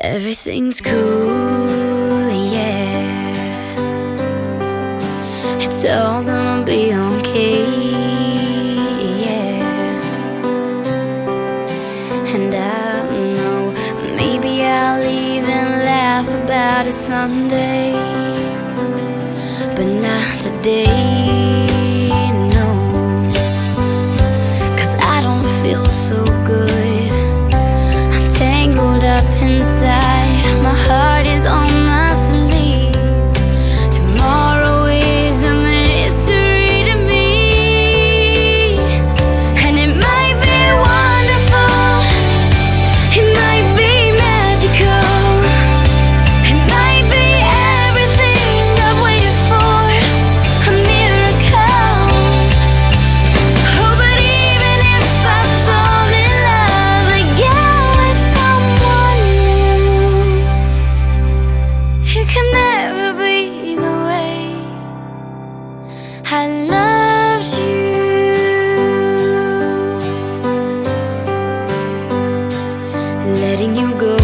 Everything's cool, yeah. It's all gonna be okay, yeah. And I know maybe I'll even laugh about it someday, but not today, no. 'Cause I don't feel so good. I'm tangled up inside. My heart is on my sleeve. Tomorrow is a mystery to me. And it might be wonderful, it might be magical, it might be everything I've waited for, a miracle. Oh, but even if I fall in love again with someone new, it can never be the way I loved you. Letting you go